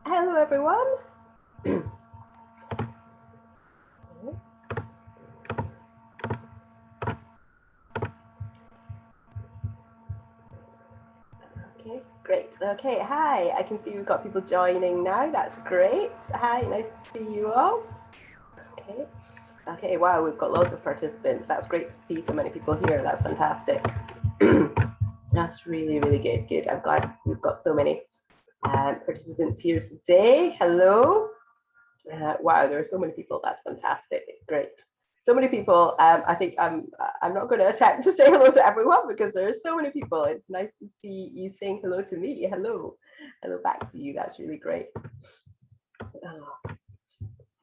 Hello, everyone. Okay, great. Okay, hi. I can see we've got people joining now. That's great. Hi, nice to see you all. Okay. Okay, wow, we've got loads of participants. That's great to see so many people here. That's fantastic. That's really, really good. Good. I'm glad we've got so many participants here today. Hello. Wow, there are so many people. That's fantastic. Great. So many people. I think I'm not going to attempt to say hello to everyone because there are so many people. It's nice to see you saying hello to me. Hello. Hello back to you. That's really great. Oh,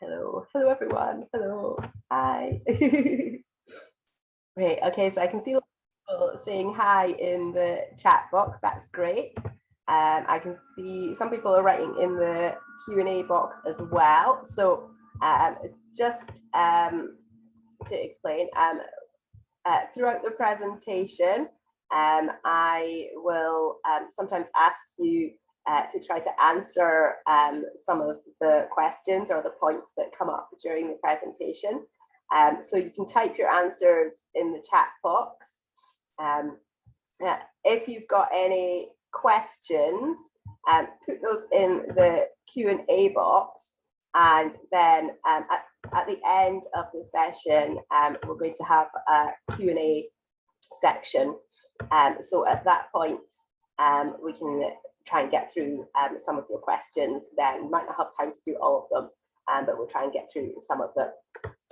hello. Hello, everyone. Hello. Hi. Great. Okay, so I can see people saying hi in the chat box. That's great. I can see some people are writing in the Q&A box as well. So just to explain, throughout the presentation, I will sometimes ask you to try to answer some of the questions or the points that come up during the presentation. So you can type your answers in the chat box. If you've got any questions, put those in the Q&A box, and then at the end of the session, we're going to have a Q&A section. So at that point, we can try and get through some of your questions. Then we might not have time to do all of them, but we'll try and get through some of them.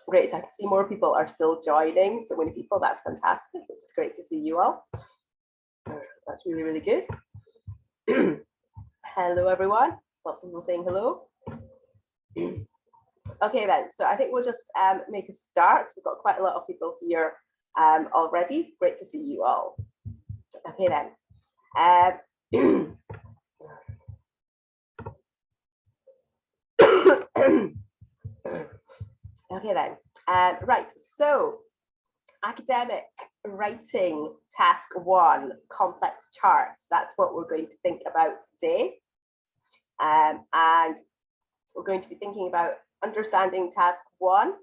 Great, so I can see more people are still joining. So many people, that's fantastic. It's great to see you all. That's really, really good. Hello, everyone. Lots of people saying hello. Okay, then. So I think we'll just make a start. We've got quite a lot of people here already. Great to see you all. Okay, then. Okay, then. Right. So academic writing task 1, complex charts. That's what we're going to think about today. And we're going to be thinking about understanding task 1,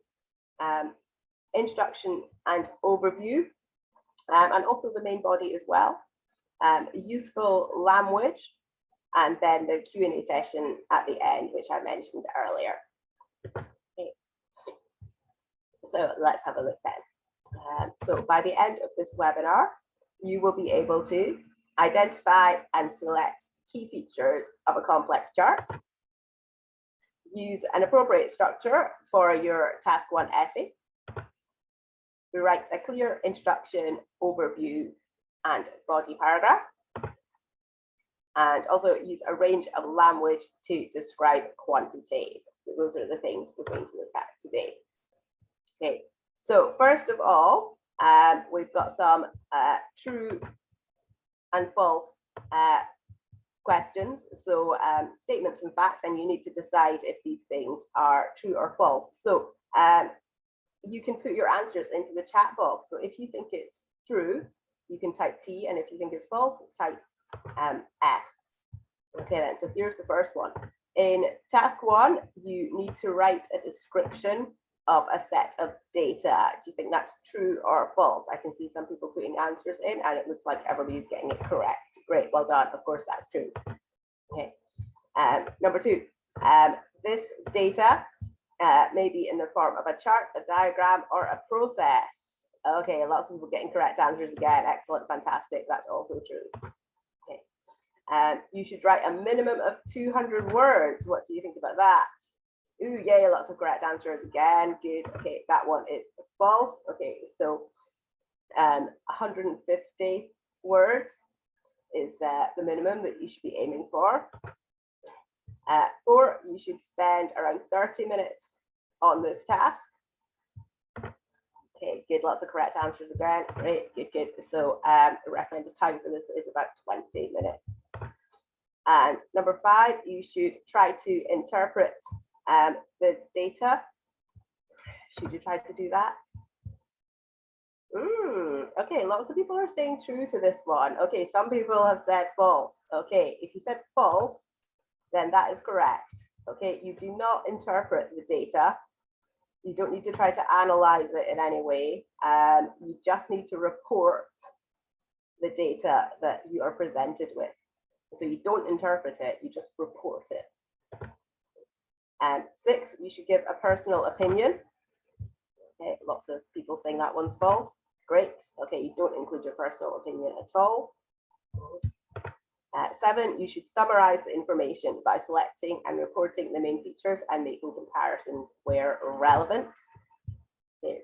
introduction and overview, and also the main body as well, useful language, and then the Q&A session at the end, which I mentioned earlier. Okay. So let's have a look then. So by the end of this webinar, you will be able to identify and select key features of a complex chart, use an appropriate structure for your task 1 essay, write a clear introduction, overview, and body paragraph, and also use a range of language to describe quantities. So those are the things we're going to look at today. Okay, so first of all, we've got some true and false questions. So statements in fact, and you need to decide if these things are true or false. So you can put your answers into the chat box. So if you think it's true, you can type T, and if you think it's false, type F. Okay, then, so here's the first one. In task 1, you need to write a description of a set of data. Do you think that's true or false? I can see some people putting answers in, and it looks like everybody's getting it correct. Great, well done. Of course, that's true. Okay. Number 2, this data may be in the form of a chart, a diagram, or a process. Okay, lots of people getting correct answers again. Excellent, fantastic. That's also true. Okay. You should write a minimum of 200 words. What do you think about that? Ooh, yay, lots of correct answers again. Good. Okay, that one is false. Okay, so 150 words is the minimum that you should be aiming for. 4, you should spend around 30 minutes on this task. Okay, good, lots of correct answers again. Great, good, good. So the recommended time for this is about 20 minutes. And number 5, you should try to interpret the data. Should you try to do that? Okay, lots of people are saying true to this one. Okay, some people have said false. Okay, if you said false, then that is correct. Okay, you do not interpret the data. You don't need to try to analyze it in any way. You just need to report the data that you are presented with. So you don't interpret it, you just report it. 6, you should give a personal opinion. Okay, lots of people saying that one's false. Great. Okay, you don't include your personal opinion at all. 7, you should summarize the information by selecting and reporting the main features and making comparisons where relevant. Okay.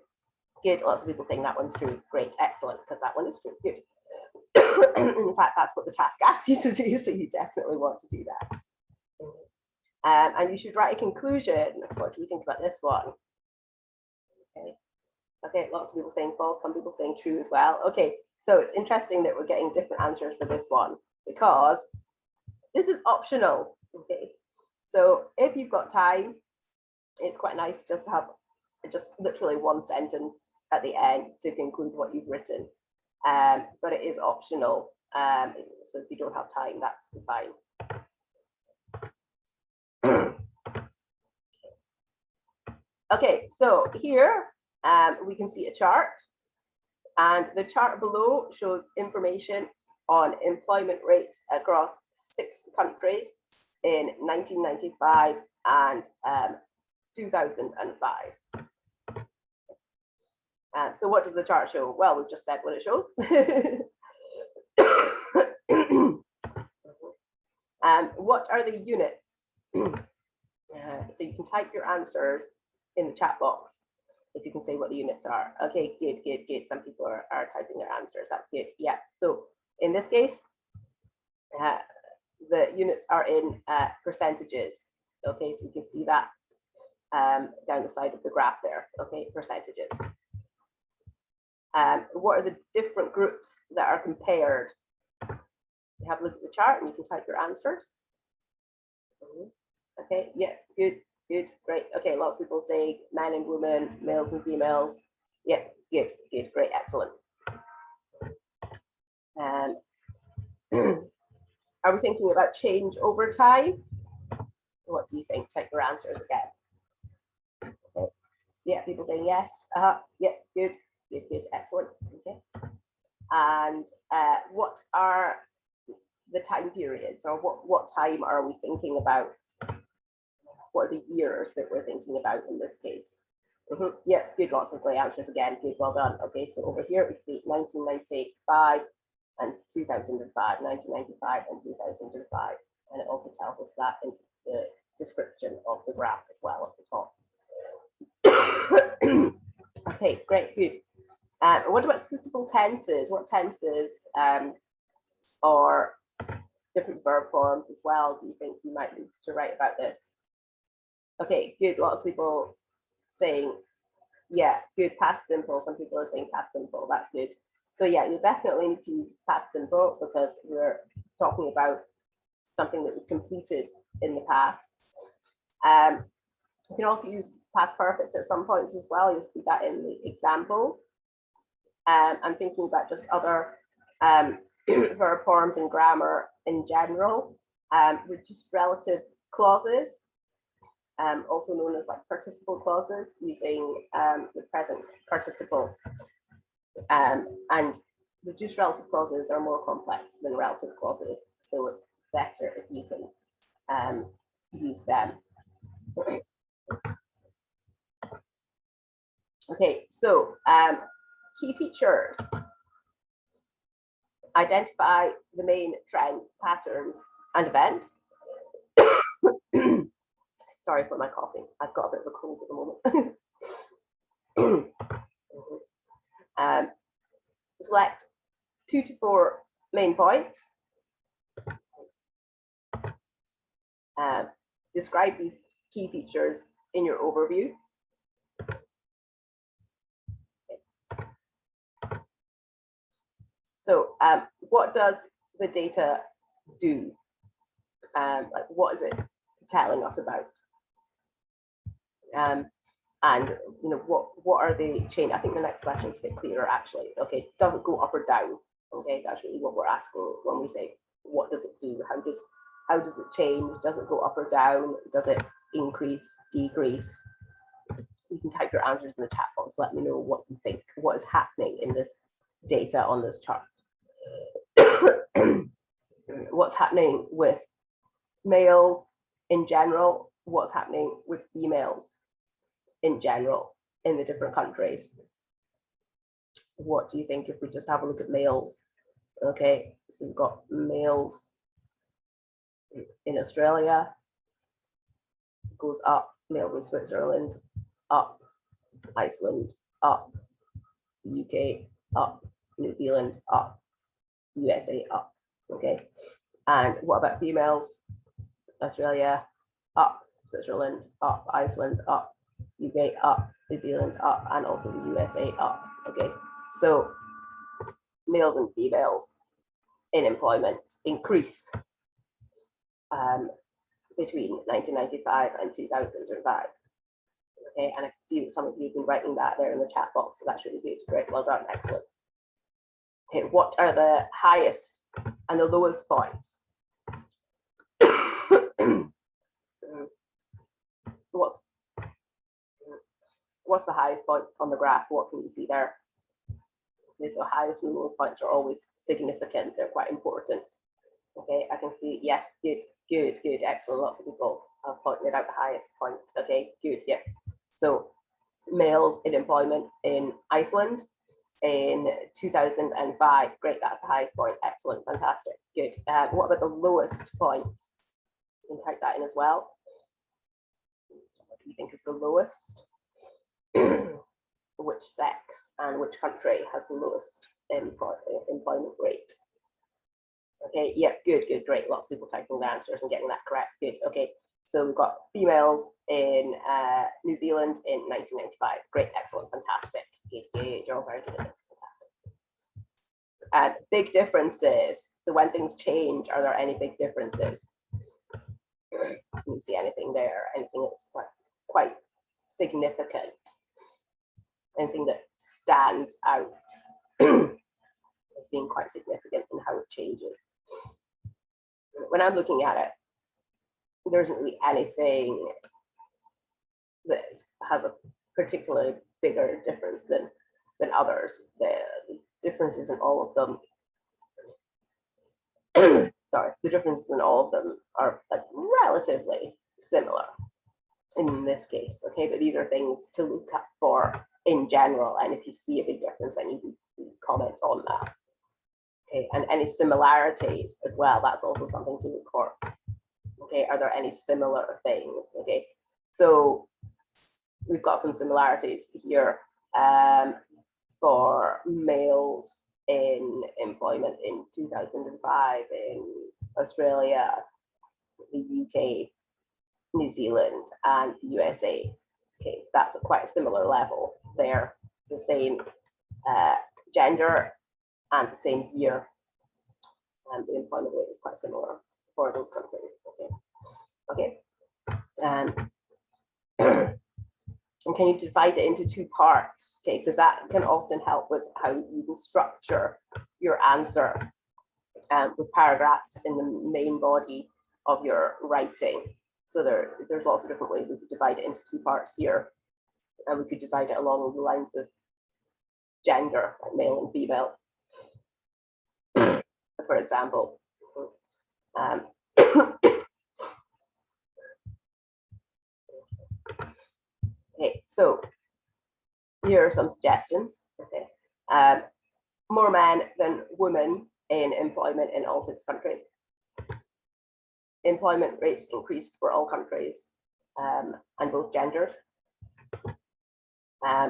Good. Lots of people saying that one's true. Great. Excellent. Because that one is true. Good. In fact, that's what the task asks you to do. So you definitely want to do that. And you should write a conclusion. What do you think about this one? Okay. Okay. Lots of people saying false. Some people saying true as well. Okay. So it's interesting that we're getting different answers for this one, because this is optional. Okay. So if you've got time, it's quite nice just to have just literally one sentence at the end to conclude what you've written. But it is optional. So if you don't have time, that's fine. Okay, so here we can see a chart, and the chart below shows information on employment rates across 6 countries in 1995 and 2005. So what does the chart show? Well, we've just said what it shows. What are the units? So you can type your answers in the chat box if you can say what the units are. Okay, good, good, good. Some people are typing their answers. That's good. Yeah. So in this case, the units are in percentages. Okay, so you can see that down the side of the graph there. Okay, percentages. What are the different groups that are compared? You have a look at the chart and you can type your answers. Okay, yeah, good, good, great. Okay, lots of people say men and women, males and females. Yeah, good, good, great, excellent. Are we thinking about change over time? What do you think? Check your answers again. Okay. Yeah, people saying yes. Yeah, good, good, good, excellent. Okay. And what are the time periods, or what time are we thinking about? What are the years that we're thinking about in this case? Yeah, good, lots of great answers again. Good, well done. Okay, so over here we see 1995 and 2005, 1995 and 2005. And it also tells us that in the description of the graph as well at the top. Okay, great, good. What about suitable tenses? What tenses or different verb forms as well do you think you might need to write about this? Okay, good. Lots of people saying, yeah, good, past simple. Some people are saying past simple. That's good. So yeah, you definitely need to use past simple because we're talking about something that was completed in the past. You can also use past perfect at some points as well. You'll see that in the examples. I'm thinking about just other verb forms and grammar in general. Reduced relative clauses, also known as like participle clauses, using the present participle. And reduced relative clauses are more complex than relative clauses, so it's better if you can use them. Okay, so key features. Identify the main trends, patterns, and events. Sorry for my coughing. I've got a bit of a cold at the moment. Select 2 to 4 main points. Describe these key features in your overview. So what does the data do? Like, what is it telling us about? And you know, what are the change? I think the next question is a bit clearer actually. Okay, does it go up or down? Okay, that's really what we're asking when we say what does it do? How does How does it change? Does it go up or down? Does it increase, decrease? You can type your answers in the chat box. Let me know what you think, what is happening in this data on this chart. What's happening with males in general? What's happening with females in general in the different countries? What do you think if we just have a look at males? Okay, so we've got males in Australia, goes up, males in Switzerland, up, Iceland, up, UK, up, New Zealand, up, USA, up, okay? And what about females? Australia, up, Switzerland, up, Iceland, up, UK, up, New Zealand, up, and also the USA, up, okay? So males and females in employment increase between 1995 and 2005. Okay, and I can see that some of you have been writing that there in the chat box, so that's really good. Great, well done, excellent. Okay, what are the highest and the lowest points? What's the highest point on the graph? What can you see there? Okay, so highest and lowest points are always significant. They're quite important. Okay, I can see, yes, good, good, good, excellent. Lots of people have pointed out the highest point. Okay, good, yeah. So males in employment in Iceland in 2005. Great, that's the highest point. Excellent, fantastic, good. What about the lowest point? You can type that in as well. What do you think is the lowest? Which sex and which country has the lowest employment rate? Okay, yeah, good, good, great. Lots of people typing their answers and getting that correct. Good, okay. So we've got females in New Zealand in 1995. Great, excellent, fantastic. Good, good, you're all very good at this, fantastic. Big differences. So when things change, are there any big differences? Can you see anything there? Anything that's quite significant? Anything that stands out as being quite significant in how it changes? When I'm looking at it, there isn't really anything that has a particularly bigger difference than others. The differences in all of them, sorry, the differences in all of them are like relatively similar in this case. Okay, but these are things to look at for in general, and if you see a big difference, then you can comment on that. Okay, and any similarities as well, that's also something to look for. Okay, are there any similar things? Okay, so we've got some similarities here for males in employment in 2005 in Australia, the UK, New Zealand, and the USA. Okay, that's quite a similar level there, the same gender and the same year, and the employment rate is quite similar for those countries. Okay, and can you divide it into two parts? Okay, because that can often help with how you can structure your answer with paragraphs in the main body of your writing. So there's lots of different ways we could divide it into two parts here, and we could divide it along the lines of gender, like male and female, for example. Okay, so here are some suggestions. Okay, more men than women in employment in all 6 countries. Employment rates increased for all countries and both genders.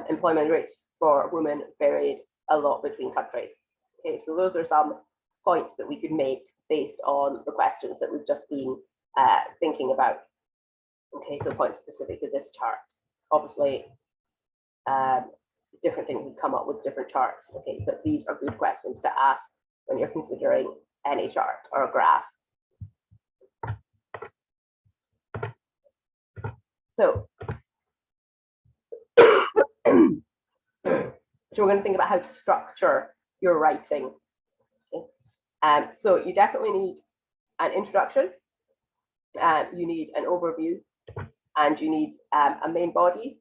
Employment rates for women varied a lot between countries. Okay, so those are some points that we could make based on the questions that we've just been thinking about. Okay, so points specific to this chart. Obviously, different things would come up with different charts. Okay, but these are good questions to ask when you're considering any chart or a graph. So, so we're going to think about how to structure your writing. Okay. So you definitely need an introduction, you need an overview, and you need a main body,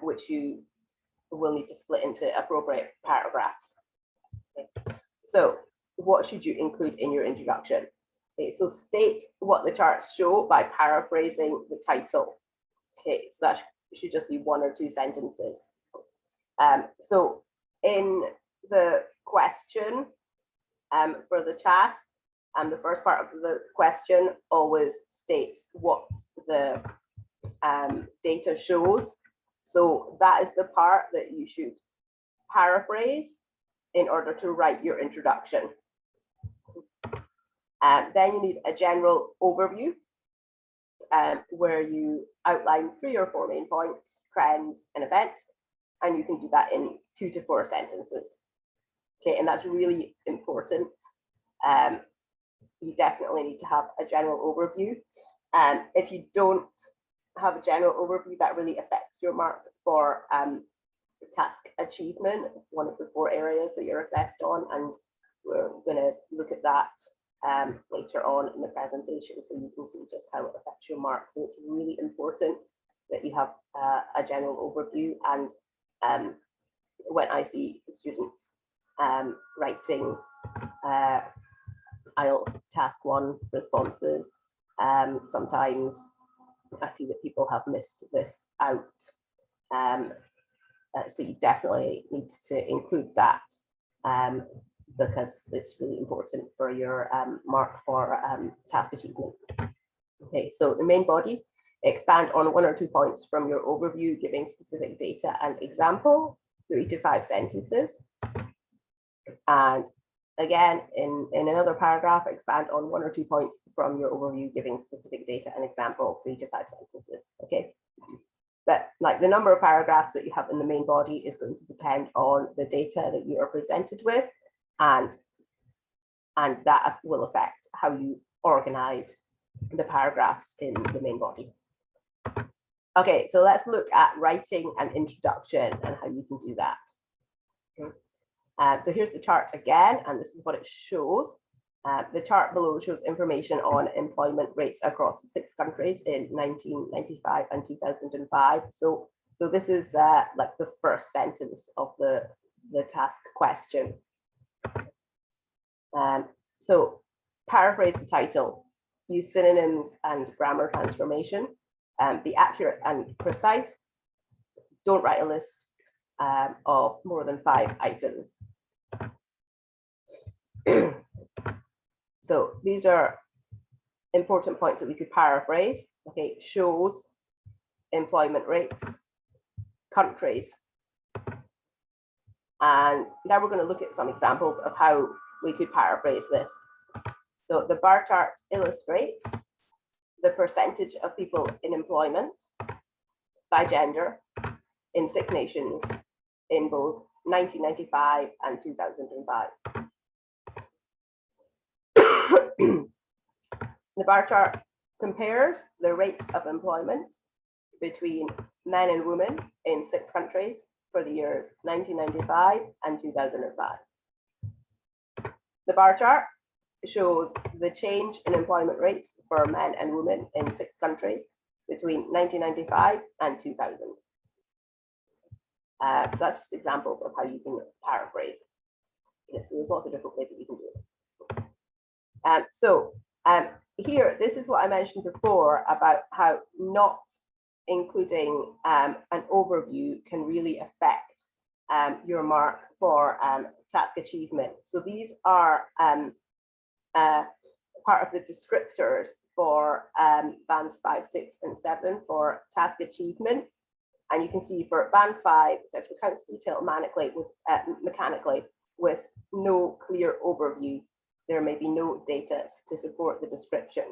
which you will need to split into appropriate paragraphs. Okay. So what should you include in your introduction? Okay, so state what the charts show by paraphrasing the title. Okay, so that should just be 1 or 2 sentences. So in the question for the task, the first part of the question always states what the data shows. So that is the part that you should paraphrase in order to write your introduction. Then you need a general overview where you outline 3 or 4 main points, trends, and events, and you can do that in 2 to 4 sentences. Okay, and that's really important. You definitely need to have a general overview. If you don't have a general overview, that really affects your mark for task achievement, one of the 4 areas that you're assessed on, and we're going to look at that later on in the presentation, so you can see just how it affects your marks. So it's really important that you have a general overview. And when I see students writing IELTS task 1 responses, sometimes I see that people have missed this out. So you definitely need to include that because it's really important for your mark for task achievement. Okay, so the main body, expand on 1 or 2 points from your overview, giving specific data and example, 3 to 5 sentences. And again, in another paragraph, expand on 1 or 2 points from your overview, giving specific data and example, 3 to 5 sentences. Okay. But like the number of paragraphs that you have in the main body is going to depend on the data that you are presented with, and that will affect how you organize the paragraphs in the main body. Okay, so let's look at writing an introduction and how you can do that. Okay. So here's the chart again, and this is what it shows. The chart below shows information on employment rates across 6 countries in 1995 and 2005. So this is like the first sentence of the task question. So paraphrase the title, use synonyms and grammar transformation, be accurate and precise. Don't write a list of more than 5 items. So these are important points that we could paraphrase. Okay, shows, employment rates, countries. And now we're going to look at some examples of how we could paraphrase this. So the bar chart illustrates the percentage of people in employment by gender in 6 nations in both 1995 and 2005. The bar chart compares the rate of employment between men and women in 6 countries for the years 1995 and 2005. The bar chart shows the change in employment rates for men and women in 6 countries between 1995 and 2000. So that's just examples of how you can paraphrase. Yes, so there's lots of different ways that you can do it. Here, this is what I mentioned before about how not including an overview can really affect your mark for task achievement. So these are part of the descriptors for bands 5, 6, and 7 for task achievement. And you can see for band 5, it says recounts detail mechanically with no clear overview. There may be no data to support the description.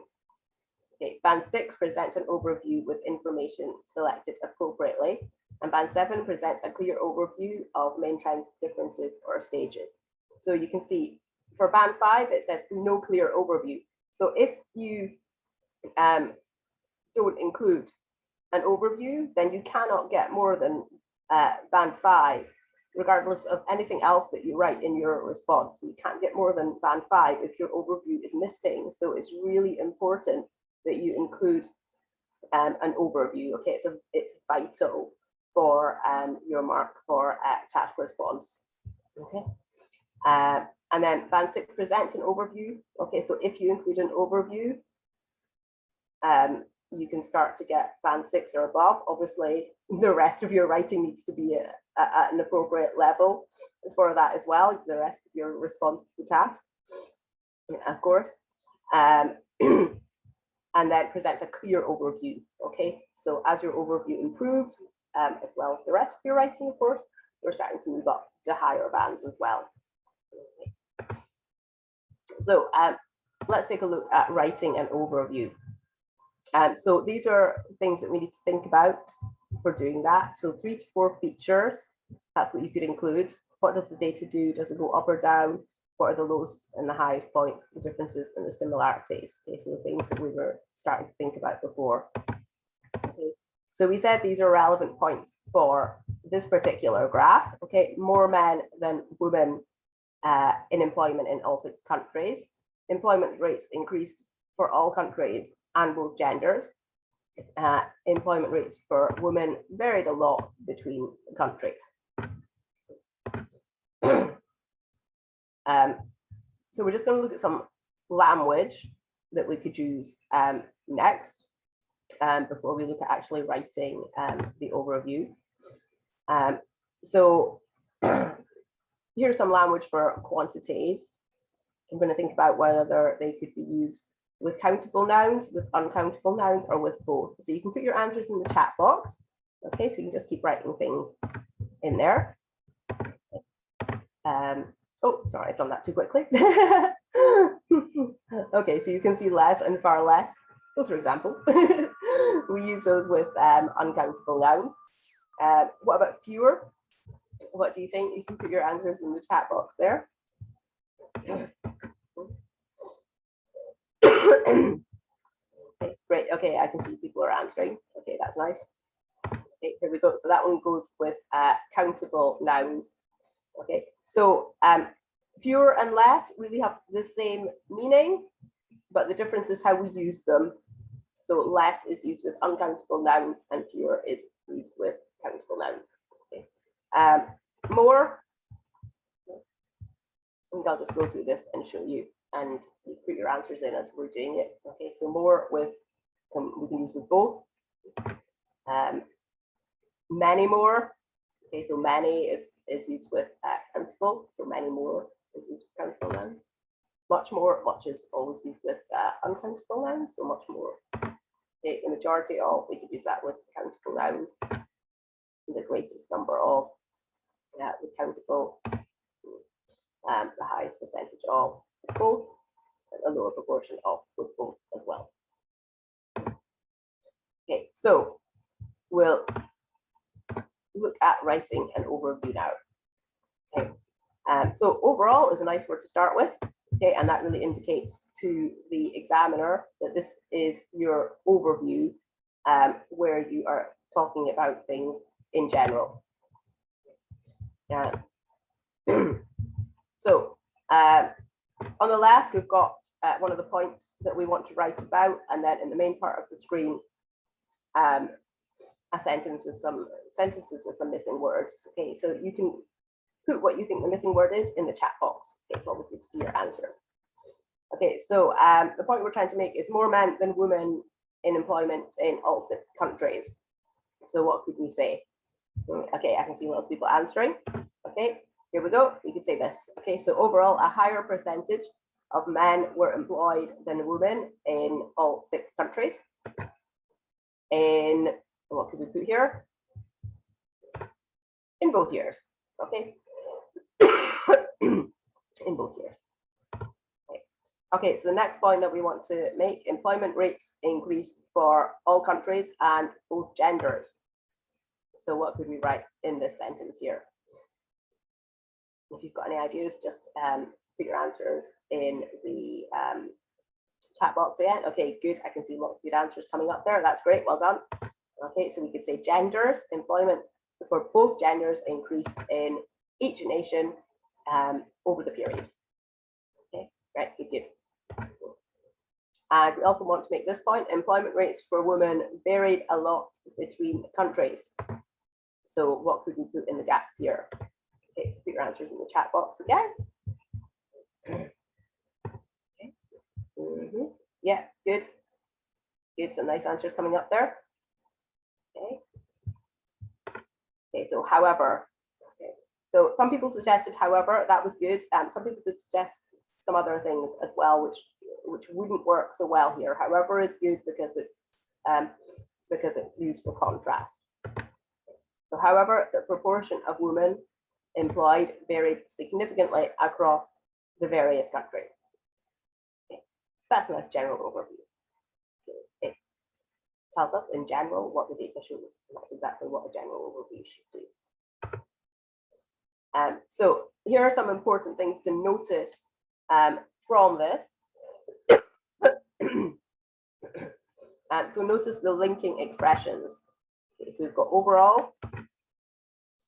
Okay, band 6 presents an overview with information selected appropriately. And band 7 presents a clear overview of main trends, differences, or stages. So you can see for band 5, it says no clear overview. So if you don't include an overview, then you cannot get more than band 5, regardless of anything else that you write in your response. You can't get more than band 5 if your overview is missing. So it's really important that you include an overview. Okay, it's vital for your mark for chat response. Okay, and then band 6 presents an overview. Okay, so if you include an overview, you can start to get band 6 or above. Obviously, the rest of your writing needs to be at an appropriate level for that as well. The rest of your response to the task, of course. And then presents a clear overview. Okay, so as your overview improves, as well as the rest of your writing, of course, you're starting to move up to higher bands as well. Okay. So let's take a look at writing an overview. So these are things that we need to think about for doing that. So 3 to 4 features, that's what you could include. What does the data do? Does it go up or down? What are the lowest and the highest points, the differences and the similarities? Okay, so the things that we were starting to think about before. Okay, so we said these are relevant points for this particular graph. Okay, more men than women in employment in all 6 countries. Employment rates increased for all countries and both genders. Employment rates for women varied a lot between countries. So we're just going to look at some language that we could use next before we look at actually writing the overview. So here's some language for quantities. I'm going to think about whether they could be used with countable nouns, with uncountable nouns, or with both. So you can put your answers in the chat box. Okay, so you can just keep writing things in there. Oh, sorry, I've done that too quickly. Okay, so you can see less and far less. Those are examples. We use those with uncountable nouns. What about fewer? What do you think? You can put your answers in the chat box there. Okay, great. Okay, I can see people are answering. Okay, that's nice. Okay, here we go. So that one goes with countable nouns. Okay, so fewer and less really have the same meaning, but the difference is how we use them. So less is used with uncountable nouns and fewer is used with countable nouns. Okay. More, I think I'll just go through this and show you, and you put your answers in as we're doing it. Okay, so more with, we can use with both. Many more. Okay, so many is used with countable, so many more is used with countable nouns. Much more, much is always used with uncountable nouns, so much more. Okay, the majority of, we could use that with countable nouns. The greatest number of, with countable, the highest percentage of with both, and a lower proportion of with both as well. Okay, so we'll look at writing an overview now. Okay, so overall is a nice word to start with. Okay, and that really indicates to the examiner that this is your overview, where you are talking about things in general. So on the left, we've got one of the points that we want to write about, and then in the main part of the screen, a sentence with some sentences with some missing words. Okay, so you can put what you think the missing word is in the chat box. Okay, so obviously to see your answers. Okay, so the point we're trying to make is more men than women in employment in all 6 countries. So what could we say? Okay, I can see lots of people answering. Okay, here we go. We could say this. Okay, so overall, a higher percentage of men were employed than women in all 6 countries. In, what could we put here? In both years. Okay. In both years. Okay, so the next point that we want to make, employment rates increased for all countries and both genders. So what could we write in this sentence here? If you've got any ideas, just put your answers in the chat box again. Okay, good. I can see lots of good answers coming up there. That's great. Well done. Okay, so we could say genders, employment for both genders increased in each nation over the period. Okay, right, good, good. And we also want to make this point, employment rates for women varied a lot between countries. So what could we put in the gaps here? Okay, so put your answers in the chat box again. Okay. Yeah, good. Good, some nice answers coming up there. Okay. Okay, so however. Okay. So some people suggested however, that was good. Some people did suggest some other things as well, which wouldn't work so well here. However, it's good because it's used for contrast. So however, the proportion of women employed varied significantly across the various countries. Okay. So that's a nice general overview. Okay. It tells us in general what the data shows. And that's exactly what a general overview should do. So here are some important things to notice from this. So notice the linking expressions. Okay, so we've got overall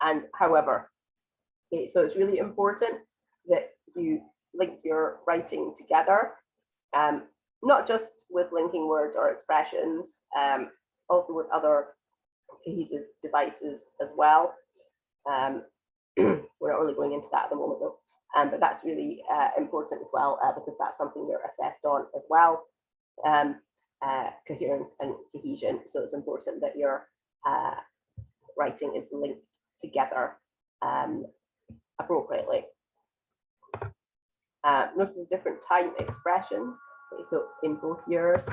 and however. Okay, so it's really important that you link your writing together, not just with linking words or expressions, also with other cohesive devices as well. We're not really going into that at the moment though, but that's really important as well because that's something you're assessed on as well. Coherence and cohesion. So it's important that your writing is linked together appropriately. Notice different time expressions. Okay, so in both years,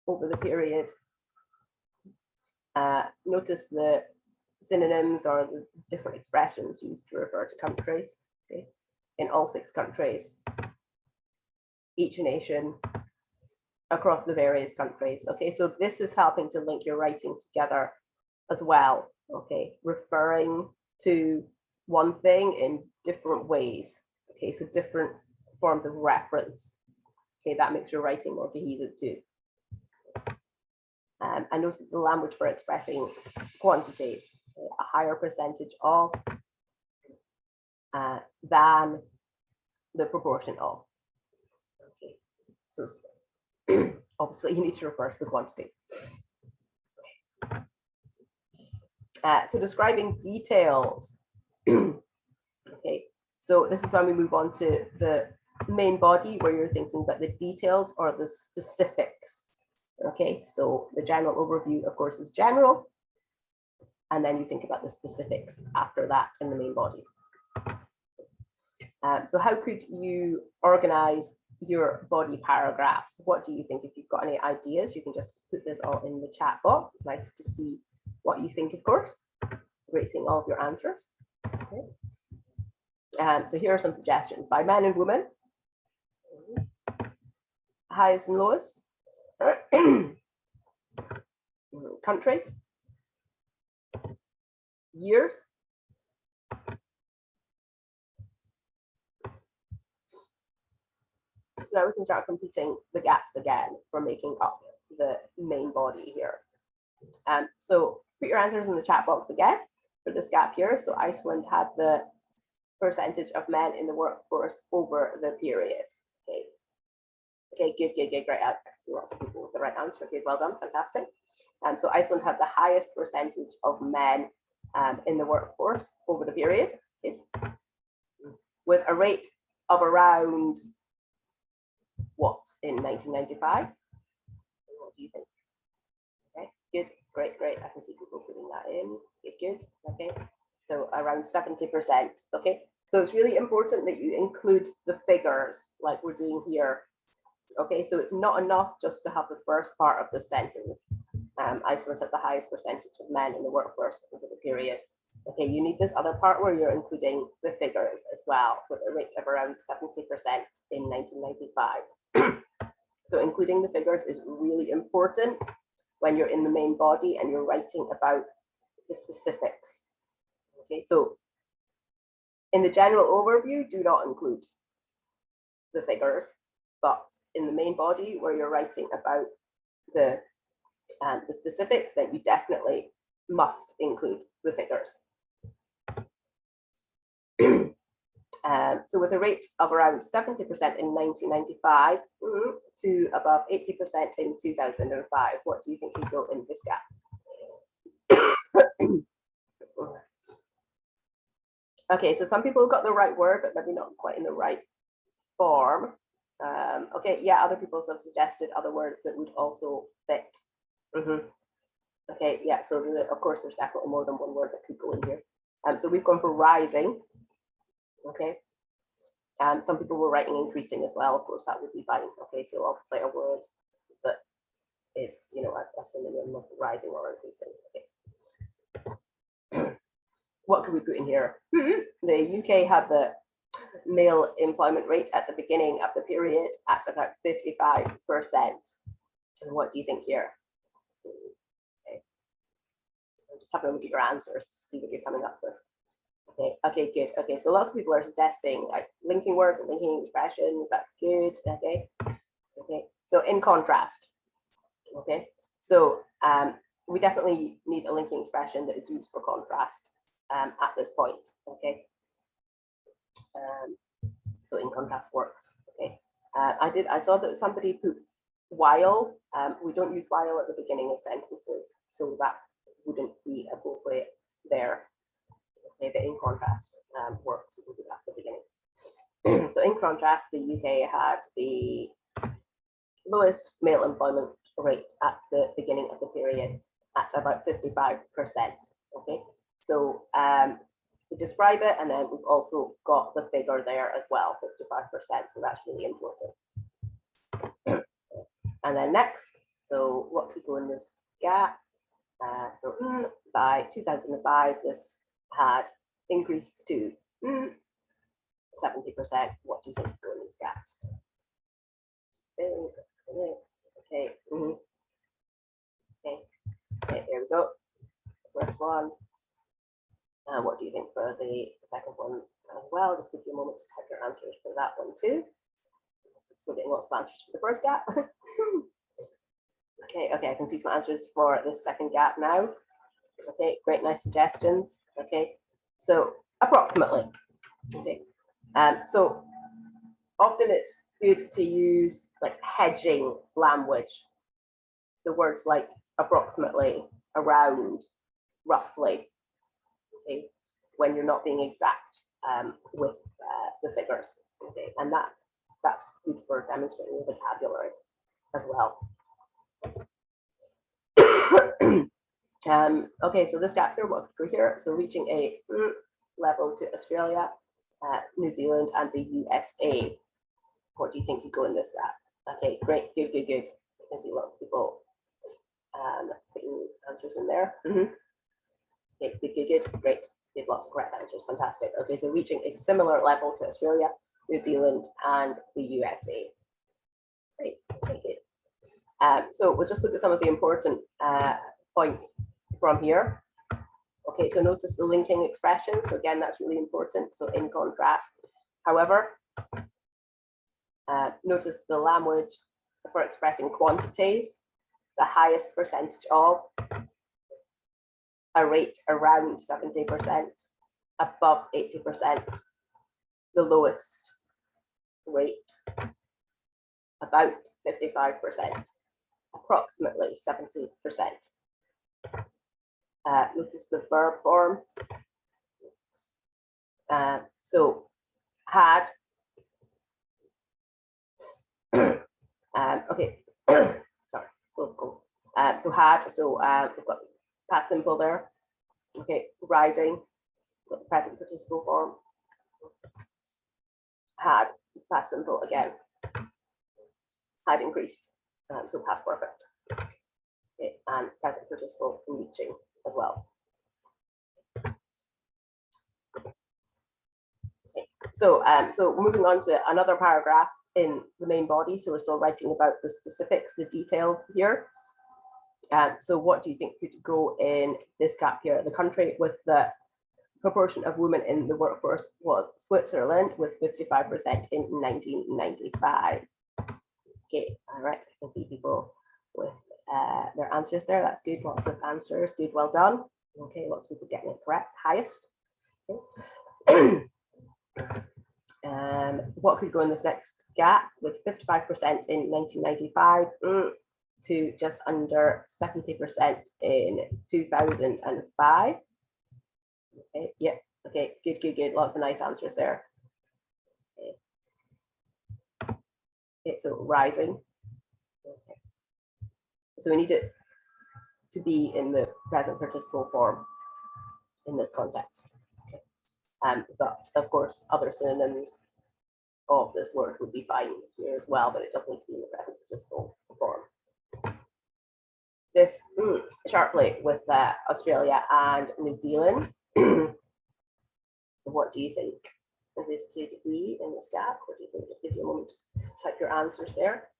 over the period. Notice the synonyms or the different expressions used to refer to countries. Okay, in all 6 countries, each nation, across the various countries. Okay, so this is helping to link your writing together as well. Okay, referring to one thing in different ways. Okay, so different forms of reference. Okay, that makes your writing more cohesive too. And notice the language for expressing quantities. Okay, a higher percentage of than the proportion of. Okay, so obviously you need to refer to the quantities. So describing details. Okay, so this is when we move on to the main body where you're thinking about the details or the specifics. Okay, so the general overview, of course, is general. And then you think about the specifics after that in the main body. So how could you organize your body paragraphs? What do you think? If you've got any ideas, you can just put this all in the chat box. It's nice to see what you think, of course. Great seeing all of your answers. Okay. So here are some suggestions by men and women. Highest and lowest. Countries. Years. So now we can start completing the gaps again for making up the main body here. So put your answers in the chat box again for this gap here. So Iceland had the percentage of men in the workforce over the period. Okay. Okay, good, great. I see lots of people with the right answer. Good, well done, fantastic. So Iceland had the highest percentage of men in the workforce over the period, good. With a rate of around what in 1995? What do you think? Okay, good, great. I can see people putting that in. Good. Okay, so around 70%. Okay, so it's really important that you include the figures like we're doing here. Okay, so it's not enough just to have the first part of the sentence. Iceland had the highest percentage of men in the workforce over the period. Okay, you need this other part where you're including the figures as well, with a rate of around 70% in 1995. So including the figures is really important when you're in the main body and you're writing about the specifics. Okay, so in the general overview, do not include the figures, but in the main body where you're writing about the specifics, then you definitely must include the figures. So with a rate of around 70% in 1995 to above 80% in 2005, what do you think you go in this gap? Okay, so some people got the right word, but maybe not quite in the right form. Okay, yeah, other people have suggested other words that would also fit. Okay, yeah, so of course there's definitely more than one word that could go in here. So we've gone for rising. Okay. Some people were writing increasing as well. Of course, that would be fine. Okay, so obviously a word that is, you know, a synonym of rising or increasing. Okay. What could we put in here? The UK had the male employment rate at the beginning of the period at about 55%. And what do you think here? Okay. I'm just having a look at your answers to see what you're coming up with. Okay, good. Okay, so lots of people are suggesting like linking words and linking expressions. That's good. Okay. So in contrast. Okay. So we definitely need a linking expression that is used for contrast at this point. Okay. So in contrast works. Okay. I saw that somebody put while. We don't use while at the beginning of sentences, so that wouldn't be appropriate there. Okay, but in contrast works. We will do that at the beginning. So in contrast, the UK had the lowest male employment rate at the beginning of the period at about 55%. Okay, so we describe it, and then we've also got the figure there as well, 55%. So that's really important. And then next, so what could go in this gap? So by 2005, this had increased to 70%. What do you think could go in these gaps? Okay. Okay, here we go. First one. What do you think for the second one as well? Just give you a moment to type your answers for that one too. Still getting lots of answers for the first gap. Okay, I can see some answers for the second gap now. Okay, great, nice suggestions. Okay, so approximately. Okay, so often it's good to use like hedging language. So words like approximately, around, roughly. Okay, when you're not being exact with the figures. Okay, and that's good for demonstrating the vocabulary as well. Okay, so this gap here, what could go here? So reaching a level to Australia, New Zealand, and the USA. What do you think could go in this gap? Okay, great, good. I can see lots of people putting answers in there. Okay, good, great. You have lots of correct answers, fantastic. Okay, so reaching a similar level to Australia, New Zealand, and the USA. Great, okay, good. So we'll just look at some of the important points from here. Okay, so notice the linking expressions. So again, that's really important. So in contrast, however, notice the language for expressing quantities, the highest percentage of, a rate around 70%, above 80%, the lowest rate, about 55%, approximately 70%. Notice the verb forms. So had, okay, sorry, go. So had, so we've got past simple there. Okay, rising, got the present participle form. Had, past simple again. Had increased, so past perfect. Okay, and present participle reaching as well. Okay, so moving on to another paragraph in the main body. So we're still writing about the specifics, the details here. So what do you think could go in this gap here? The country with the proportion of women in the workforce was Switzerland with 55% in 1995. Okay, all right, I can see people with their answers there. That's good, lots of answers, good, well done. Okay, lots of people getting it correct, highest. Okay. What could go in this next gap with 55% in 1995 to just under 70% in 2005? Okay, yeah, okay, good. Lots of nice answers there. Okay, so rising. Okay. So we need it to be in the present participle form in this context. Okay. But of course, other synonyms of this word would be fine here as well, but it doesn't need to be in the present participle form. This sharply with Australia and New Zealand. What do you think? This could be in this gap? What do you think? Just give you a moment to type your answers there.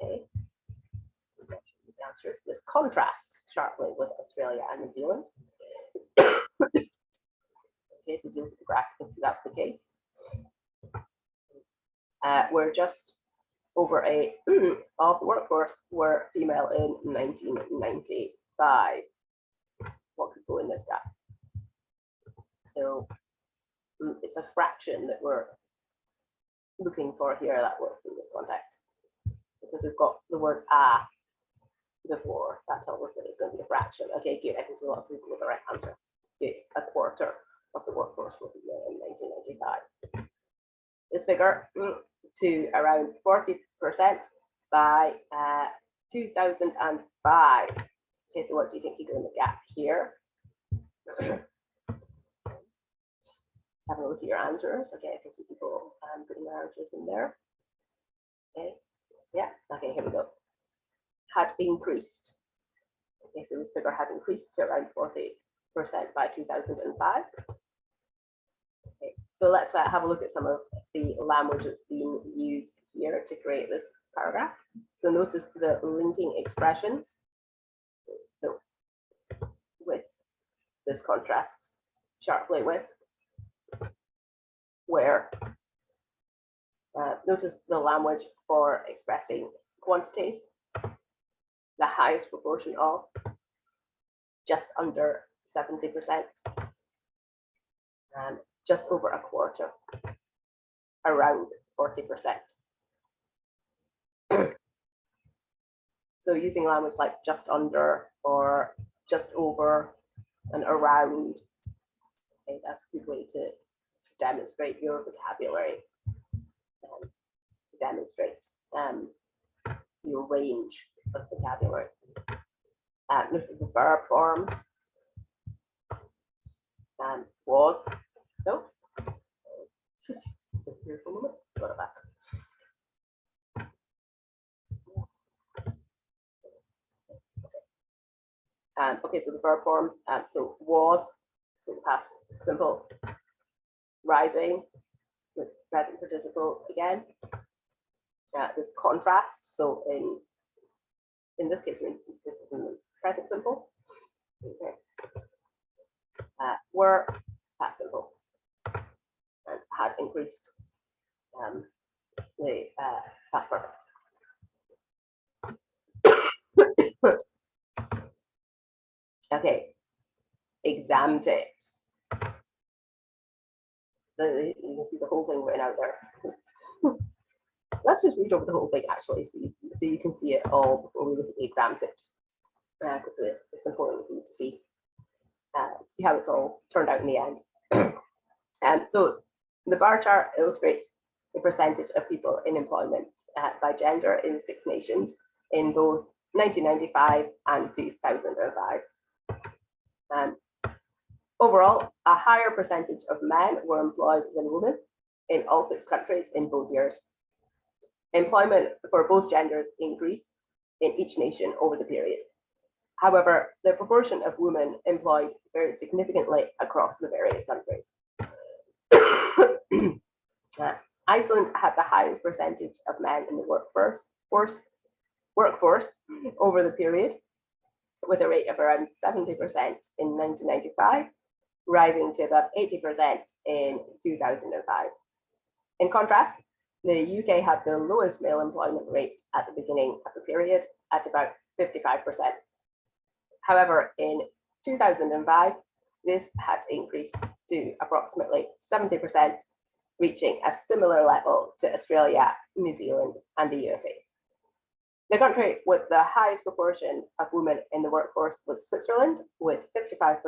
Okay. The answer is this contrasts sharply with Australia and New Zealand. Okay, so if you look at the graph, you can see that's the case. We're just over a of the workforce were female in 1995. What could go in this gap? So it's a fraction that we're looking for here that works in this context, because we've got the word before. That tells us that it's going to be a fraction. Okay, good. I can see lots of people with the right answer. Good. A quarter of the workforce will be in 1995. This figure to around 40% by 2005. Okay, so what do you think you do in the gap here? Have a look at your answers. Okay, I can see people putting their answers in there. Okay, yeah, okay, here we go. Had increased. Okay, so this figure had increased to around 40% by 2005. Okay, so let's have a look at some of the language that's being used here to create this paragraph. So notice the linking expressions. So with this contrasts sharply with, where. Notice the language for expressing quantities. The highest proportion of, just under 70%, just over a quarter, around 40%. So using language like just under or just over and around, okay, that's a good way to demonstrate your vocabulary, to demonstrate your range of vocabulary. Notice the verb forms. Was, no, just here for a moment, got it back. Okay, so the verb forms, so was, so the past simple, rising, with present participle again. This contrast, so in this case, this is in the present simple. Okay. Were past simple and had increased the past perfect. Okay, exam tips. You can see the whole thing written out there. Let's just read over the whole thing actually, so you can see it all before we look at the exam tips, because it's important for you to see how it's all turned out in the end. So the bar chart illustrates the percentage of people in employment by gender in 6 nations in both 1995 and 2005. Overall, a higher percentage of men were employed than women in all 6 countries in both years. Employment for both genders increased in each nation over the period. However, the proportion of women employed varied significantly across the various countries. Iceland had the highest percentage of men in the workforce over the period, with a rate of around 70% in 1995, rising to about 80% in 2005. In contrast, the UK had the lowest male employment rate at the beginning of the period at about 55%. However, in 2005, this had increased to approximately 70%, reaching a similar level to Australia, New Zealand, and the USA. The country with the highest proportion of women in the workforce was Switzerland, with 55%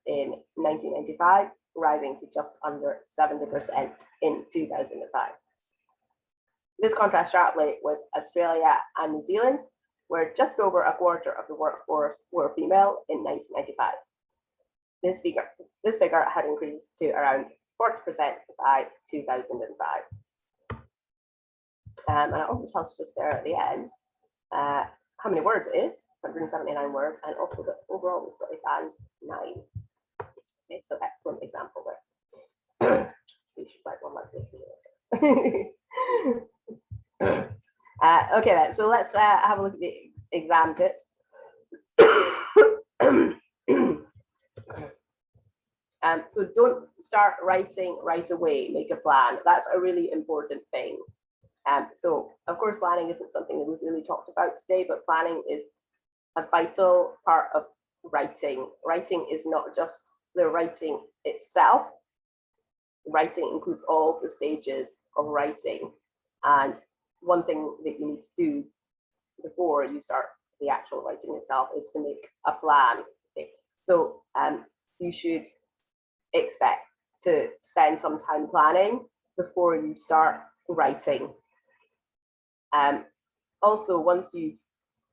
in 1995, rising to just under 70% in 2005. This contrasts sharply with Australia and New Zealand, where just over a quarter of the workforce were female in 1995. This figure had increased to around 40% by 2005. And it also tells you just there at the end how many words it is, 179 words, and also the overall was study band 9. Okay, so excellent example there. So you should write one like this. Okay, then, so let's have a look at the exam tips. So don't start writing right away, make a plan. That's a really important thing. So of course, planning isn't something that we've really talked about today, but planning is a vital part of writing. Writing is not just the writing itself. Writing includes all the stages of writing. And one thing that you need to do before you start the actual writing itself is to make a plan. Okay? So you should expect to spend some time planning before you start writing. Also, once you've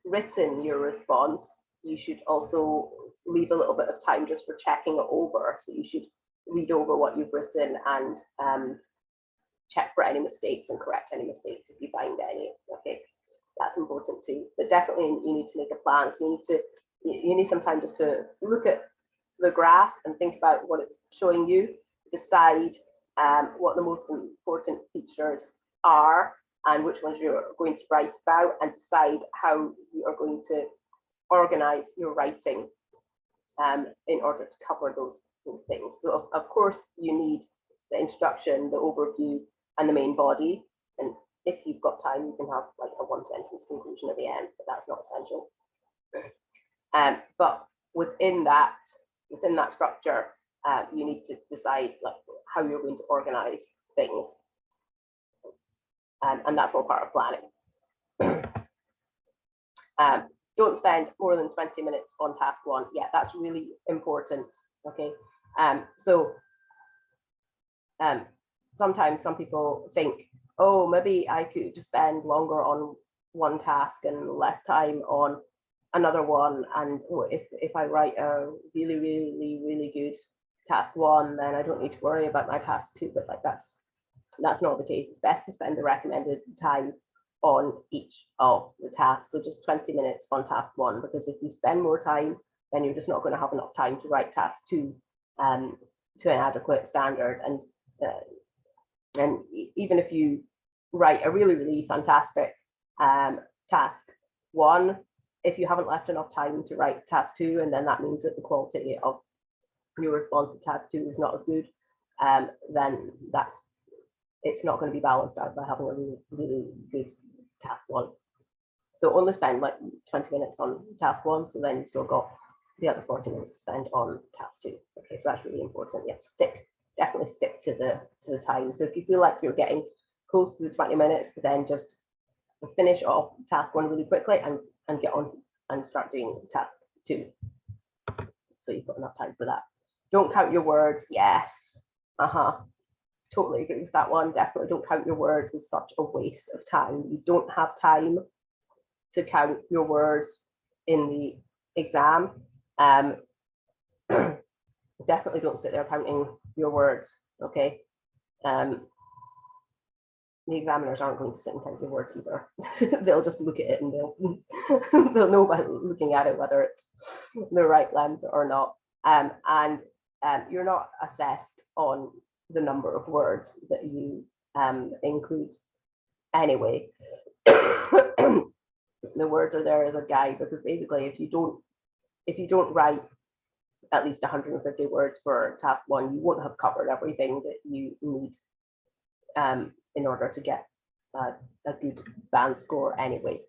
written your response, you should also leave a little bit of time just for checking it over. So you should read over what you've written and check for any mistakes and correct any mistakes if you find any. Okay, that's important too. But definitely you need to make a plan. So you need some time just to look at the graph and think about what it's showing you, decide what the most important features are and which ones you're going to write about, and decide how you are going to organize your writing in order to cover those things. So of course you need the introduction, the overview, and the main body. And if you've got time, you can have like a one sentence conclusion at the end, but that's not essential. But within that structure, you need to decide like how you're going to organize things. And that's all part of planning. Don't spend more than 20 minutes on task 1. Yeah, that's really important. Okay. Sometimes some people think, oh, maybe I could spend longer on one task and less time on another one. And if I write a really, really, really good task 1, then I don't need to worry about my task 2. But like that's not the case. It's best to spend the recommended time on each of the tasks. So just 20 minutes on task 1, because if you spend more time, then you're just not going to have enough time to write task 2 to an adequate standard. And even if you write a really, really fantastic task 1, if you haven't left enough time to write task 2, and then that means that the quality of your response to task 2 is not as good, then it's not going to be balanced out by having a really, really good task 1. So only spend like 20 minutes on task 1, so then you've still got the other 40 minutes to spend on task 2. Okay, so that's really important. You have to definitely stick to the time. So if you feel like you're getting close to the 20 minutes, then just finish off task 1 really quickly and get on and start doing task 2. So you've got enough time for that. Don't count your words. Yes. Totally agree with that one. Definitely don't count your words. It's such a waste of time. You don't have time to count your words in the exam. Definitely don't sit there counting your words. Okay. The examiners aren't going to sit and count your words either. They'll just look at it and they'll know by looking at it whether it's the right length or not. And you're not assessed on the number of words that you include anyway. The words are there as a guide, because basically if you don't write at least 150 words for task 1, you won't have covered everything that you need in order to get a good band score anyway.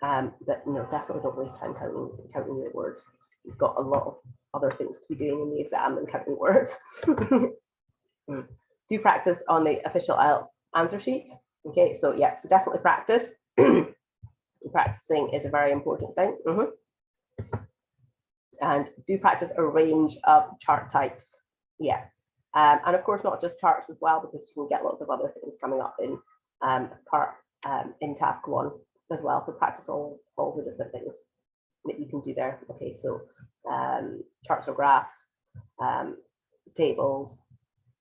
But no, definitely don't waste time counting your words. you've got a lot of other things to be doing in the exam than counting words. Do practice on the official IELTS answer sheet. Okay, so yeah, so definitely practice. Practicing is a very important thing. And do practice a range of chart types. Yeah, and of course not just charts as well, because you can get lots of other things coming up in in task 1 as well. So practice all the different things that you can do there. Okay, so charts or graphs, tables,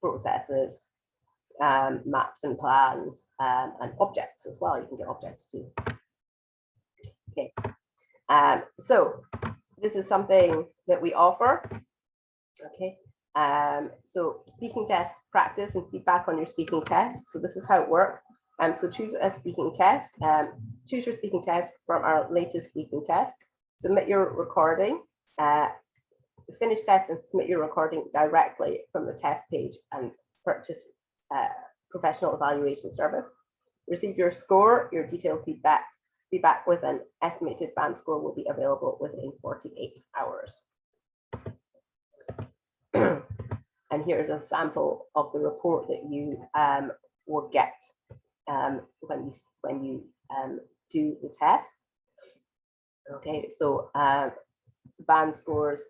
processes, maps and plans, and objects as well. You can get objects too. Okay, so this is something that we offer. Okay, so speaking test practice and feedback on your speaking test. So this is how it works. So choose a speaking test. Choose your speaking test from our latest speaking test. Submit your recording. Finish test and submit your recording directly from the test page and purchase professional evaluation service. Receive your score, your detailed feedback with an estimated band score will be available within 48 hours. And here's a sample of the report that you will get when you do the test. Okay, so band scores,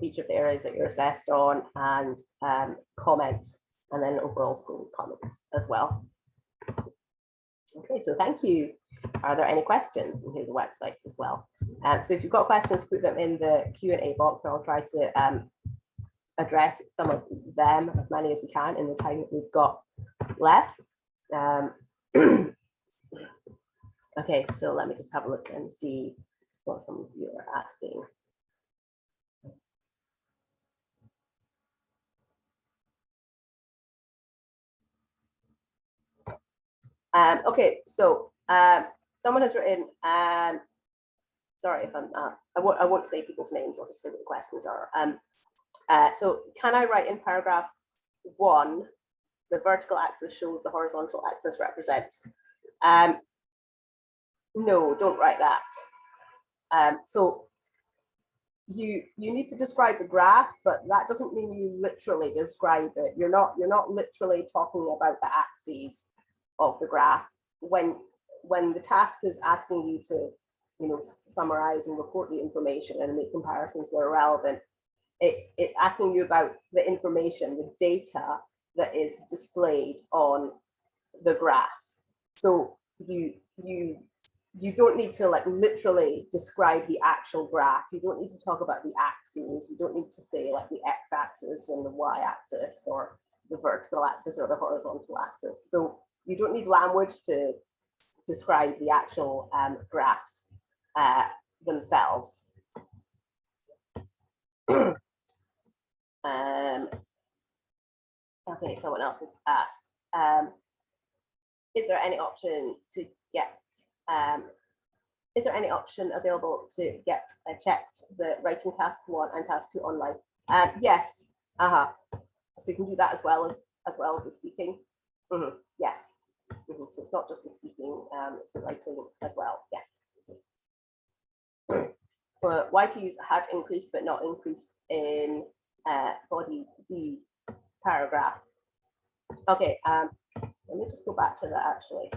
each of the areas that you're assessed on, and comments, and then overall score comments as well. Okay, so thank you. Are there any questions? And here's the websites as well. So if you've got questions, put them in the Q&A box, and I'll try to address some of them, as many as we can, in the time that we've got left. Okay, so let me just have a look and see what some of you are asking. Okay, so someone has written, sorry if I won't say people's names, I'll just say what the questions are. So can I write in paragraph 1, the vertical axis shows the horizontal axis represents? No, don't write that. So you need to describe the graph, but that doesn't mean you literally describe it. You're not literally talking about the axes of the graph. When the task is asking you to summarize and report the information and make comparisons where relevant, it's asking you about the information, the data that is displayed on the graphs. So you don't need to like literally describe the actual graph. You don't need to talk about the axes. You don't need to say like the x-axis and the y-axis, or the vertical axis or the horizontal axis. So you don't need language to describe the actual graphs themselves. Okay, someone else has asked, is there any option to get is there any option available to get checked the writing task 1 and task 2 online? Yes. So you can do that as well as the speaking. Yes. So it's not just the speaking, it's the writing as well. Yes. Why to use had increased but not increased in body B paragraph? Okay. Let me just go back to that actually.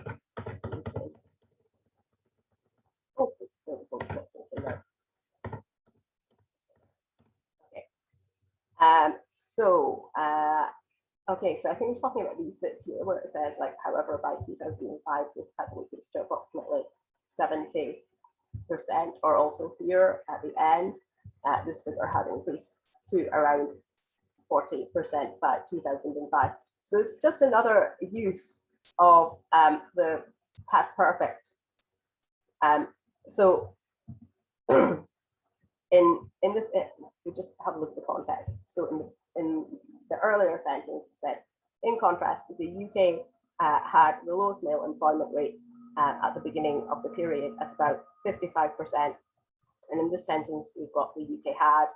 Okay. Okay, so I think we're talking about these bits here where it says like, however, by 2005, this had increased to approximately 70%, or also here at the end, this figure had increased to around 40% by 2005. So it's just another use of the past perfect. So in this, we just have a look at the context. So in the earlier sentence, it says, in contrast, the UK had the lowest male employment rate at the beginning of the period at about 55%. And in this sentence, we've got the UK had,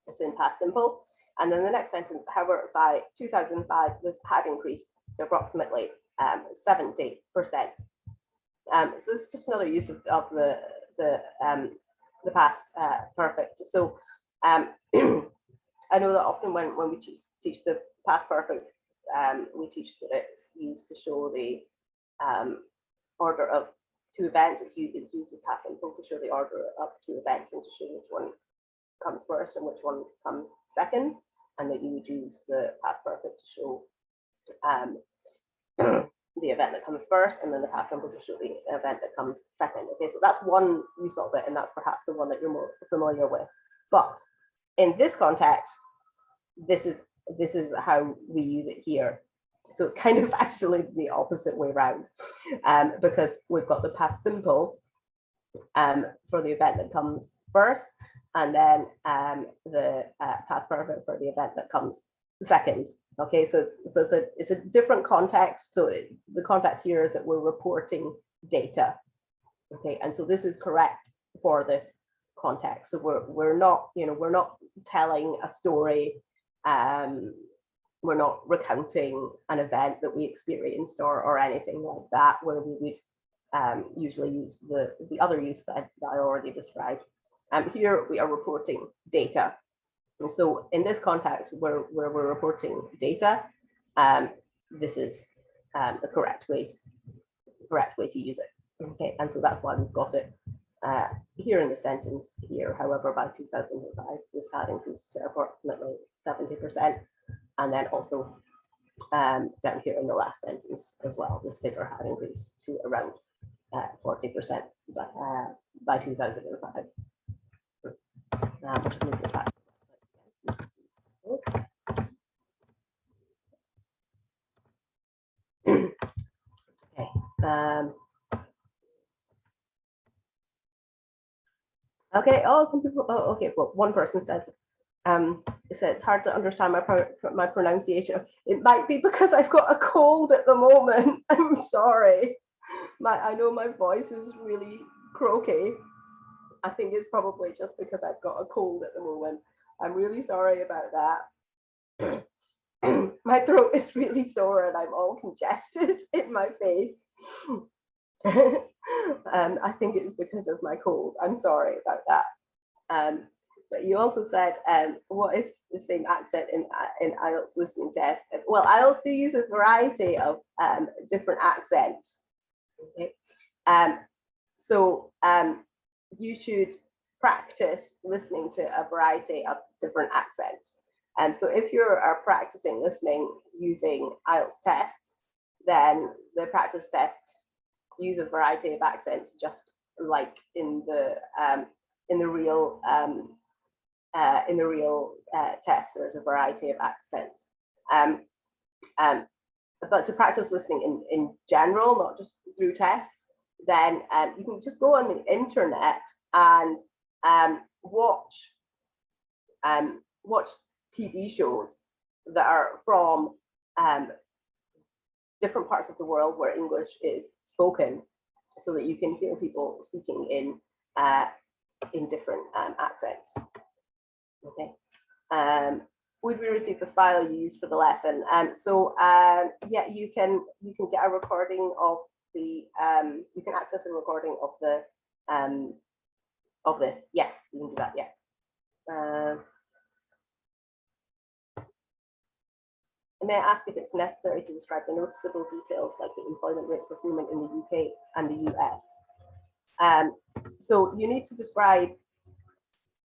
it's in past simple. And then the next sentence, however, by 2005, this had increased to approximately 70%. So it's just another use of the past perfect. So I know that often when we teach the past perfect, we teach that it's used to show the order of two events. It's used with past simple to show the order of two events and to show which one comes first and which one comes second, and that you would use the past perfect to show the event that comes first, and then the past simple to show the event that comes second. Okay, so that's one use of it, and that's perhaps the one that you're more familiar with. But in this context, this is how we use it here. So it's kind of actually the opposite way around, because we've got the past simple for the event that comes first, and then the past perfect for the event that comes second. Okay, so it's a different context. So the context here is that we're reporting data. Okay, and so this is correct for this context. So we're not telling a story. We're not recounting an event that we experienced or anything like that, where we would usually use the other use that I already described. Here we are reporting data. And so in this context where we're reporting data, this is the correct way to use it. Okay, and so that's why we've got it here in the sentence here. However, by 2005, this had increased to approximately 70%. And then also down here in the last sentence as well, this figure had increased to around 40% by 2005. Just move this back. Okay. Okay. Oh, some people. Oh, okay. Well, one person said it's hard to understand my pronunciation. It might be because I've got a cold at the moment. I'm sorry. I know my voice is really croaky. I think it's probably just because I've got a cold at the moment. I'm really sorry about that. My throat is really sore and I'm all congested in my face. I think it is because of my cold. I'm sorry about that. But you also said, what if the same accent in IELTS listening test? Well, IELTS do use a variety of different accents. Okay, so you should practice listening to a variety of different accents. And so if you are practicing listening using IELTS tests, then the practice tests use a variety of accents, just like in the real tests. There's a variety of accents. But to practice listening in general, not just through tests, then you can just go on the internet and watch TV shows that are from different parts of the world where English is spoken, so that you can hear people speaking in different accents. Okay. Would we receive the file you used for the lesson? Yeah, you can get a recording of the you can access a recording of the of this. Yes, you can do that. Yeah. May I ask if it's necessary to describe the noticeable details like the employment rates of women in the UK and the US? So you need to describe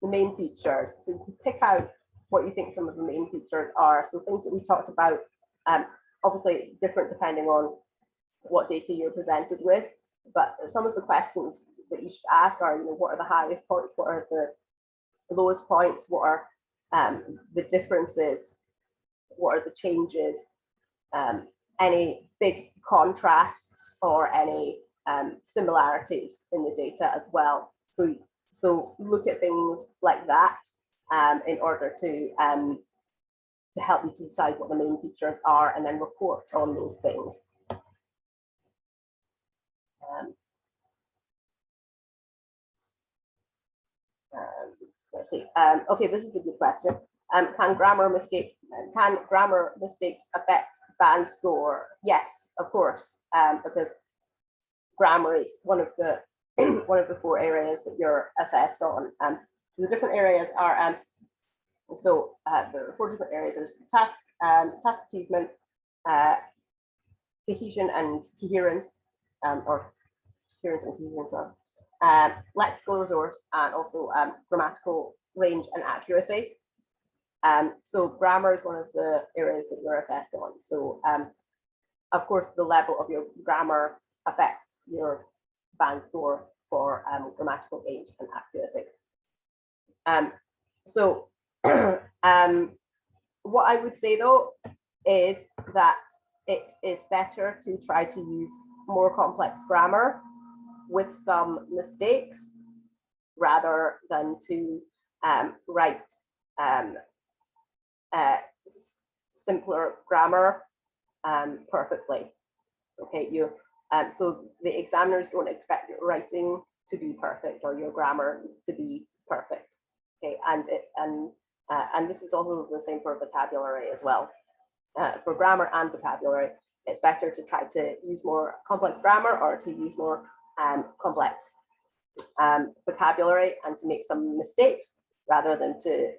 the main features. So you can pick out what you think some of the main features are. So things that we talked about, obviously it's different depending on what data you're presented with, but some of the questions that you should ask are, what are the highest points? What are the lowest points? What are the differences? What are the changes? Any big contrasts or any similarities in the data as well. So look at things like that in order to help you to decide what the main features are, and then report on those things. Let's see. Okay, this is a good question. Can grammar mistakes affect band score? Yes, of course, because grammar is one of the one of the 4 areas that you're assessed on. So the different areas are, there are 4 different areas. There's task achievement, cohesion and coherence, or coherence and cohesion as well, lexical resource, and also grammatical range and accuracy. So grammar is one of the areas that you're assessed on. So of course, the level of your grammar affects your band score for grammatical range and accuracy. What I would say though is that it is better to try to use more complex grammar with some mistakes rather than to write simpler grammar perfectly. Okay, so the examiners don't expect your writing to be perfect or your grammar to be perfect. Okay, and this is also the same for vocabulary as well. For grammar and vocabulary, it's better to try to use more complex grammar or to use more complex vocabulary and to make some mistakes rather than to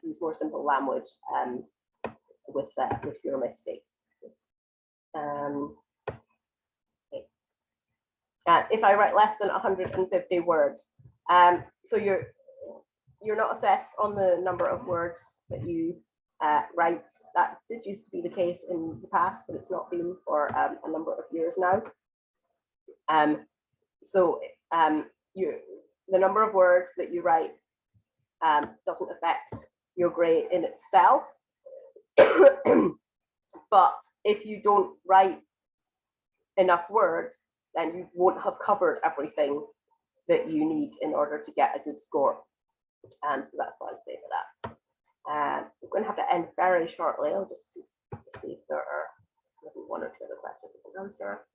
use more simple language with fewer mistakes. Okay. If I write less than 150 words, so you're not assessed on the number of words that you write. That did used to be the case in the past, but it's not been for a number of years now. The number of words that you write doesn't affect your grade in itself. But if you don't write enough words, then you won't have covered everything that you need in order to get a good score. So that's what I'd say for that. I'm going to have to end very shortly. I'll just see if there are maybe 1 or 2 other questions I can answer.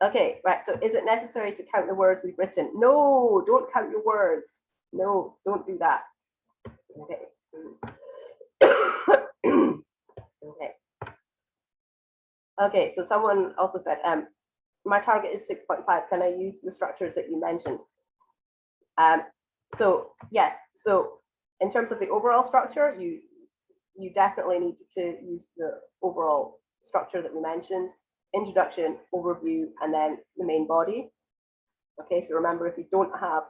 Okay, right. So is it necessary to count the words we've written? No, don't count your words. No, don't do that. Okay. Okay. Okay, so someone also said, my target is 6.5. Can I use the structures that you mentioned? So yes, so in terms of the overall structure, you definitely need to use the overall structure that we mentioned: introduction, overview, and then the main body. Okay, so remember, if you don't have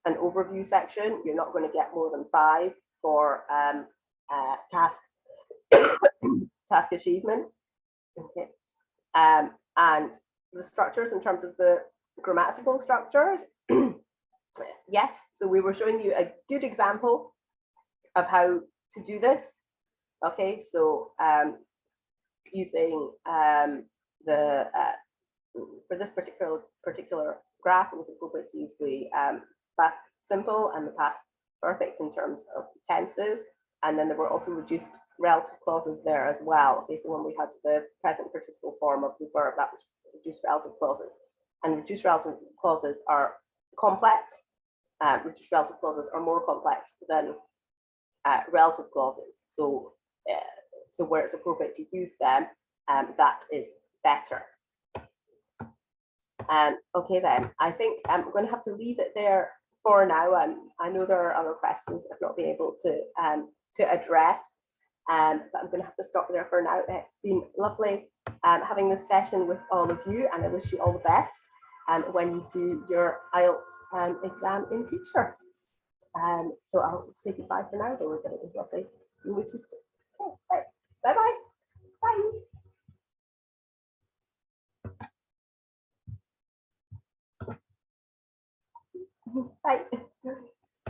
an overview section, you're not going to get more than 5 for task achievement. Okay, and the structures in terms of the grammatical structures. Yes, so we were showing you a good example of how to do this. Okay, so using for this particular graph, it was appropriate to use the past simple and the past perfect in terms of tenses, and then there were also reduced relative clauses there as well. Okay, so when we had the present participle form of the verb, that was reduced relative clauses, and reduced relative clauses are complex. Reduced relative clauses are more complex than relative clauses. So, so where it's appropriate to use them, that is better. Okay, then I think I'm going to have to leave it there for now. I know there are other questions I've not been able to address, but I'm going to have to stop there for now. It's been lovely having this session with all of you, and I wish you all the best when you do your IELTS exam in future. So I'll say goodbye for now, though, but it was lovely being with you. Okay, right. Bye-bye. Bye. Bye.